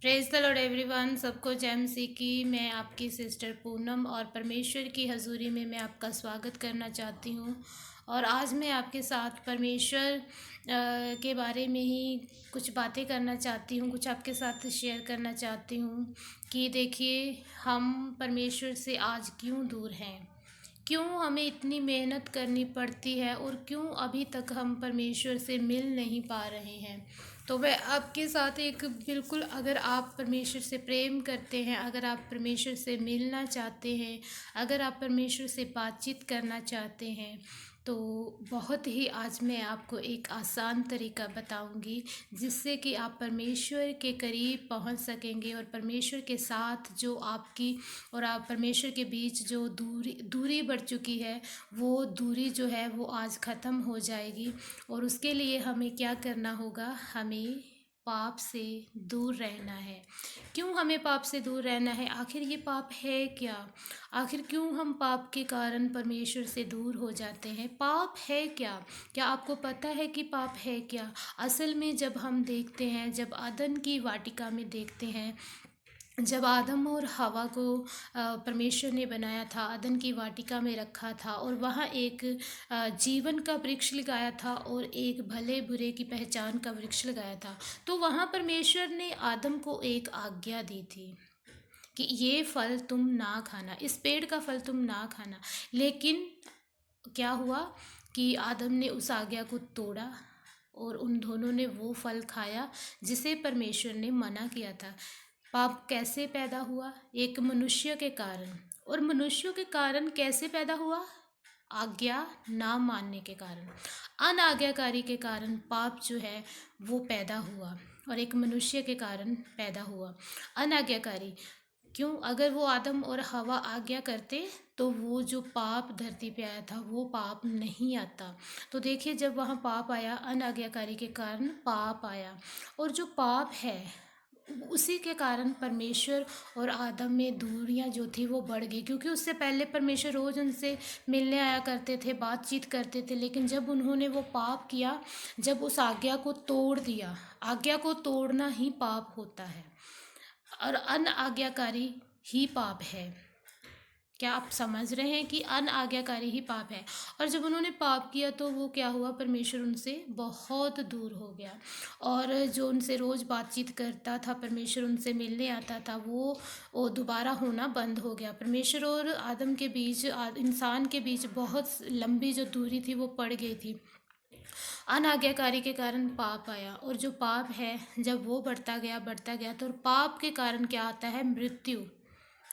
Praise the Lord everyone. सबको जय मसीह की। मैं आपकी सिस्टर पूनम और परमेश्वर की हजूरी में मैं आपका स्वागत करना चाहती हूँ। और आज मैं आपके साथ परमेश्वर के बारे में ही कुछ बातें करना चाहती हूँ, कुछ आपके साथ शेयर करना चाहती हूँ कि देखिए, हम परमेश्वर से आज क्यों दूर हैं, क्यों हमें इतनी मेहनत करनी पड़ती है और क्यों अभी तक हम परमेश्वर से मिल नहीं पा रहे हैं। तो मैं आपके साथ एक बिल्कुल, अगर आप परमेश्वर से प्रेम करते हैं, अगर आप परमेश्वर से मिलना चाहते हैं, अगर आप परमेश्वर से बातचीत करना चाहते हैं, तो बहुत ही आज मैं आपको एक आसान तरीका बताऊंगी जिससे कि आप परमेश्वर के करीब पहुंच सकेंगे और परमेश्वर के साथ जो आपकी और आप परमेश्वर के बीच जो दूरी बढ़ चुकी है, वो दूरी जो है वो आज ख़त्म हो जाएगी। और उसके लिए हमें क्या करना होगा, हमें पाप से दूर रहना है। क्यों हमें पाप से दूर रहना है? आखिर ये पाप है क्या? आखिर क्यों हम पाप के कारण परमेश्वर से दूर हो जाते हैं? पाप है क्या? क्या आपको पता है कि पाप है क्या? असल में जब हम देखते हैं, जब अदन की वाटिका में देखते हैं, जब आदम और हवा को परमेश्वर ने बनाया था, अदन की वाटिका में रखा था और वहाँ एक जीवन का वृक्ष लगाया था और एक भले बुरे की पहचान का वृक्ष लगाया था। तो वहाँ परमेश्वर ने आदम को एक आज्ञा दी थी कि ये फल तुम ना खाना, इस पेड़ का फल तुम ना खाना। लेकिन क्या हुआ कि आदम ने उस आज्ञा को तोड़ा और उन दोनों ने वो फल खाया जिसे परमेश्वर ने मना किया था। पाप कैसे पैदा हुआ? एक मनुष्य के कारण। और मनुष्यों के कारण कैसे पैदा हुआ? आज्ञा ना मानने के कारण, अनाज्ञाकारी के कारण पाप जो है वो पैदा हुआ और एक मनुष्य के कारण पैदा हुआ अनाज्ञाकारी। क्यों? अगर वो आदम और हवा आज्ञा करते तो वो जो पाप धरती पे आया था वो पाप नहीं आता। तो देखिए, जब वहाँ पाप आया, अनाज्ञाकारी के कारण पाप आया, और जो पाप है उसी के कारण परमेश्वर और आदम में दूरियां जो थी वो बढ़ गई। क्योंकि उससे पहले परमेश्वर रोज़ उनसे मिलने आया करते थे, बातचीत करते थे, लेकिन जब उन्होंने वो पाप किया, जब उस आज्ञा को तोड़ दिया, आज्ञा को तोड़ना ही पाप होता है और अनआज्ञाकारी ही पाप है। क्या आप समझ रहे हैं कि अनआज्ञाकारी ही पाप है? और जब उन्होंने पाप किया तो वो क्या हुआ, परमेश्वर उनसे बहुत दूर हो गया और जो उनसे रोज़ बातचीत करता था, परमेश्वर उनसे मिलने आता था, वो दोबारा होना बंद हो गया। परमेश्वर और आदम के बीच, इंसान के बीच बहुत लंबी जो दूरी थी वो पड़ गई थी। अनाज्ञाकारी के कारण पाप आया और जो पाप है जब वो बढ़ता गया तो पाप के कारण क्या आता है? मृत्यु।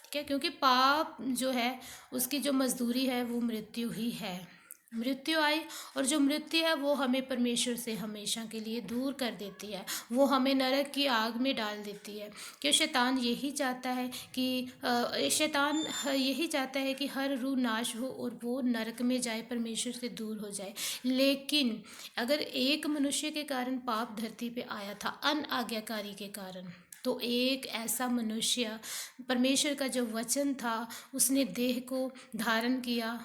ठीक है, क्योंकि पाप जो है उसकी जो मजदूरी है वो मृत्यु ही है। मृत्यु आई और जो मृत्यु है वो हमें परमेश्वर से हमेशा के लिए दूर कर देती है, वो हमें नरक की आग में डाल देती है। क्यों? शैतान यही चाहता है कि शैतान यही चाहता है कि हर रूह नाश हो और वो नरक में जाए, परमेश्वर से दूर हो जाए। लेकिन अगर एक मनुष्य के कारण पाप धरती पे आया था, अनआज्ञाकारी के कारण, तो एक ऐसा मनुष्य, परमेश्वर का जो वचन था, उसने देह को धारण किया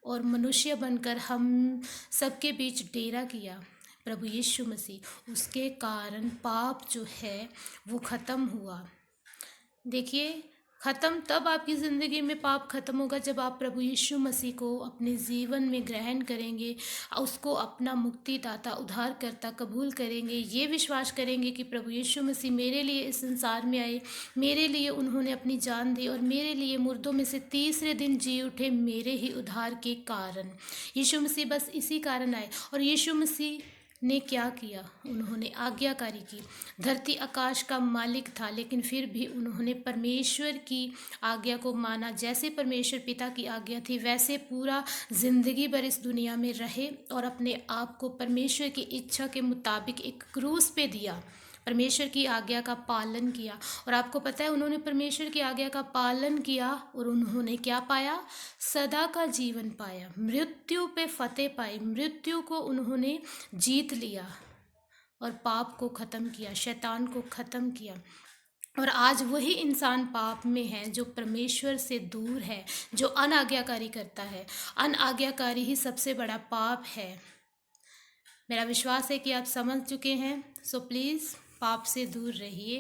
और मनुष्य बनकर हम सबके बीच डेरा किया, प्रभु यीशु मसीह। उसके कारण पाप जो है वो ख़त्म हुआ। देखिए, ख़त्म तब आपकी ज़िंदगी में पाप ख़त्म होगा जब आप प्रभु यीशु मसीह को अपने जीवन में ग्रहण करेंगे, उसको अपना मुक्तिदाता, उद्धारकर्ता कबूल करेंगे, ये विश्वास करेंगे कि प्रभु यीशु मसीह मेरे लिए इस संसार में आए, मेरे लिए उन्होंने अपनी जान दी और मेरे लिए मुर्दों में से तीसरे दिन जी उठे, मेरे ही उद्धार के कारण। यीशु मसीह बस इसी कारण आए। और यीशु मसीह ने क्या किया? उन्होंने आज्ञाकारी की। धरती आकाश का मालिक था, लेकिन फिर भी उन्होंने परमेश्वर की आज्ञा को माना। जैसे परमेश्वर पिता की आज्ञा थी वैसे पूरा जिंदगी भर इस दुनिया में रहे और अपने आप को परमेश्वर की इच्छा के मुताबिक एक क्रूस पे दिया, परमेश्वर की आज्ञा का पालन किया। और आपको पता है, उन्होंने परमेश्वर की आज्ञा का पालन किया और उन्होंने क्या पाया? सदा का जीवन पाया, मृत्यु पे फतेह पाई, मृत्यु को उन्होंने जीत लिया और पाप को ख़त्म किया, शैतान को ख़त्म किया। और आज वही इंसान पाप में है जो परमेश्वर से दूर है, जो अनाज्ञाकारी करता है। अनाज्ञाकारी ही सबसे बड़ा पाप है। मेरा विश्वास है कि आप समझ चुके हैं। सो प्लीज़ पाप से दूर रहिए।